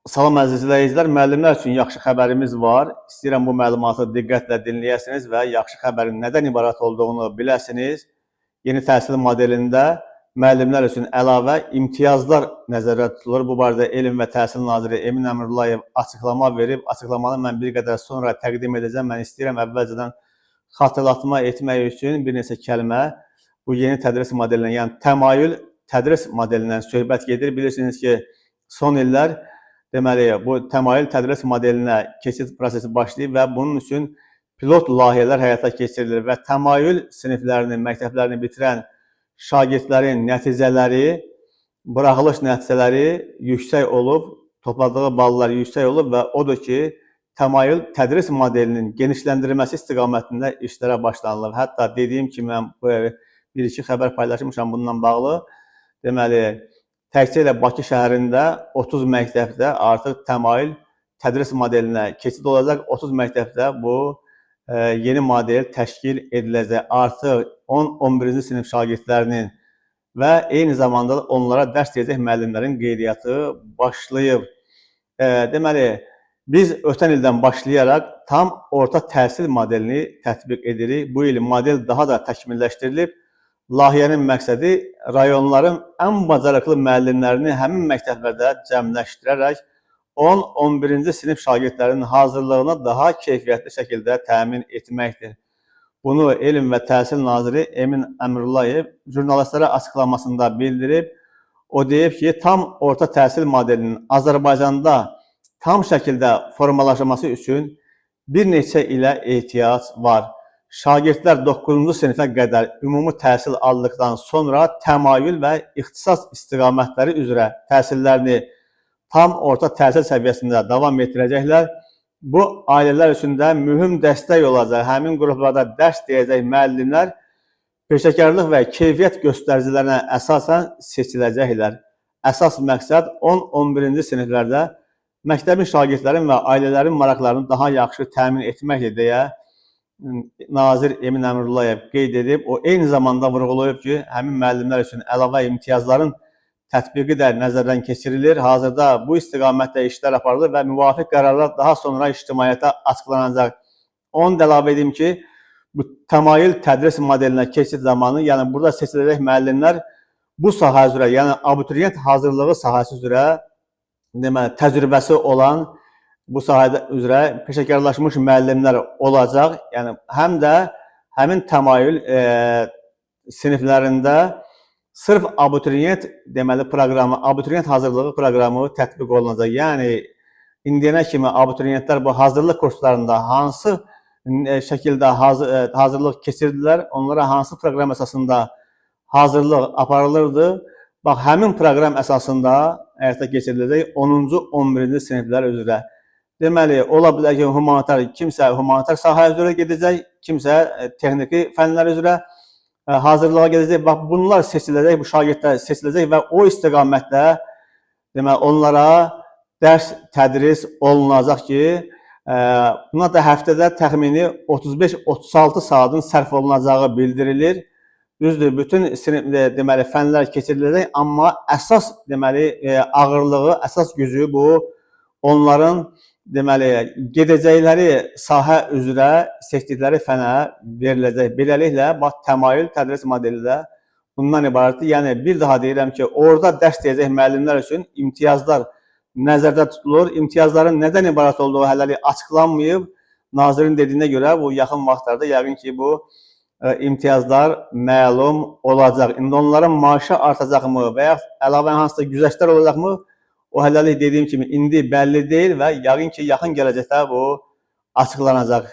Salam əziz izləyicilər, müəllimlər üçün yaxşı xəbərimiz var. İstəyirəm bu məlumatı diqqətlə dinləyəsiniz və yaxşı xəbərin nədən ibarət olduğunu biləsiniz. Yeni təhsil modelində müəllimlər üçün əlavə imtiyazlar nəzərdə tutulur. Bu barədə Elm və Təhsil naziri Emin Əmrullayev açıqlama verib. Açıqlamanı mən bir qədər sonra təqdim edəcəm. Mən istəyirəm əvvəlcədən xatırlatma etmək üçün bir neçə kəlmə bu yeni tədris modelindən, yəni təmayül tədris modelindən söhbət gedir. Bilirsiniz ki, son illər deməli, bu təmayül tədris modelinə keçid prosesi başlayıb və bunun üçün pilot layihələr həyata keçirilir və təmayül siniflərini, məktəblərini bitirən şagirdlərin nəticələri, buraxılış nəticələri yüksək olub, topladığı ballar yüksək olub və odur ki, təmayül tədris modelinin genişləndirilməsi istiqamətində işlərə başlanılıb. Hətta dediyim kimi, mən bir-iki xəbər paylaşmışam bununla bağlı. Deməli, təkcə ilə Bakı şəhərində 30 məktəbdə artıq təmayül tədris modelinə keçid olacaq. 30 məktəbdə bu yeni model təşkil ediləcək. Artıq 10-11-ci sinif şagirdlərinin və eyni zamanda onlara dərs deyəcək müəllimlərin qeydiyyatı başlayıb. Deməli, biz ötən ildən başlayaraq tam orta təhsil modelini tətbiq edirik. Bu il model daha da təkmilləşdirilib. Layihənin məqsədi rayonların ən bacarıqlı müəllimlərini həmin məktəblərdə cəmləşdirərək 10-11-ci sinif şagirdlərinin hazırlığını daha keyfiyyətli şəkildə təmin etməkdir. Bunu Elm və Təhsil naziri Emin Əmrullayev jurnalistlərə açıqlamasında bildirib. O deyib ki, tam orta təhsil modelinin Azərbaycanda tam şəkildə formalaşması üçün bir neçə ilə ehtiyac var. Şagirdlər 9-cu sinifə qədər ümumi təhsil aldıqdan sonra təmayül və ixtisas istiqamətləri üzrə təhsillərini tam orta təhsil səviyyəsində davam etdirəcəklər. Bu, ailələr üçün də mühüm dəstək olacaq. Həmin qruplarda dərs deyəcək müəllimlər peşəkarlıq və keyfiyyət göstəricilərinə əsasən seçiləcəklər. Əsas məqsəd 10-11-ci siniflərdə məktəbin şagirdlərin və ailələrin maraqlarını daha yaxşı təmin etməkdir deyə nazir Emin Əmrullayev qeyd edib. O, eyni zamanda vurğulayıb ki, həmin müəllimlər üçün əlavə imtiyazların tətbiqi də nəzərdən keçirilir. Hazırda bu istiqamətdə işlər aparılır və müvafiq qərarlar daha sonra ictimaiyyətə açıqlanacaq. Onu da əlavə edeyim ki, bu təmayül tədris modelinə keçid zamanı, yəni burada seçiləcək müəllimlər bu sahə üzrə, yəni abituriyent hazırlığı sahəsi üzrə deməli, təcrübəsi olan bu sahədə üzrə peşəkarlaşmış müəllimlər olacaq. Yəni, həm də həmin təmayül siniflərində sırf abituriyent deməli proqramı, abituriyent hazırlığı proqramı tətbiq olunacaq. Yəni, indiyənə kimi abituriyentlər bu hazırlıq kurslarında hansı şəkildə hazırlıq keçirdilər, onlara hansı proqram əsasında hazırlıq aparılırdı. Bax, həmin proqram əsasında həyata keçiriləcək 10-cu, 11-ci siniflər üzrə. Deməli, ola bilər ki, kimsə humanitar sahə üzrə gedəcək, kimsə texniki fənlər üzrə hazırlığa gedəcək. Bax, bunlar seçiləcək, bu şagirdlər seçiləcək və o istiqamətdə deməli, onlara dərs tədris olunacaq ki, buna da həftədə təxmini 35-36 saatın sərf olunacağı bildirilir. Düzdür, bütün deməli, fənlər keçiriləcək, amma əsas deməli, ağırlığı, əsas gücü bu onların deməli, gedəcəkləri sahə üzrə seçdikləri fənə veriləcək. Beləliklə, bax, təmayül tədris modeli də bundan ibarətdir. Yəni, bir daha deyirəm ki, orada dərs deyəcək müəllimlər üçün imtiyazlar nəzərdə tutulur. İmtiyazların nədən ibarət olduğu hələlik açıqlanmayıb. Nazirin dediyinə görə bu yaxın vaxtlarda yəqin ki, bu imtiyazlar məlum olacaq. İndi onların maaşı artacaqmı və ya əlavə hansısa güzəştlər olacaqmı? O hələlik dediyim kimi indi bəlli deyil və yəqin ki, yaxın gələcəkdə bu açıqlanacaq.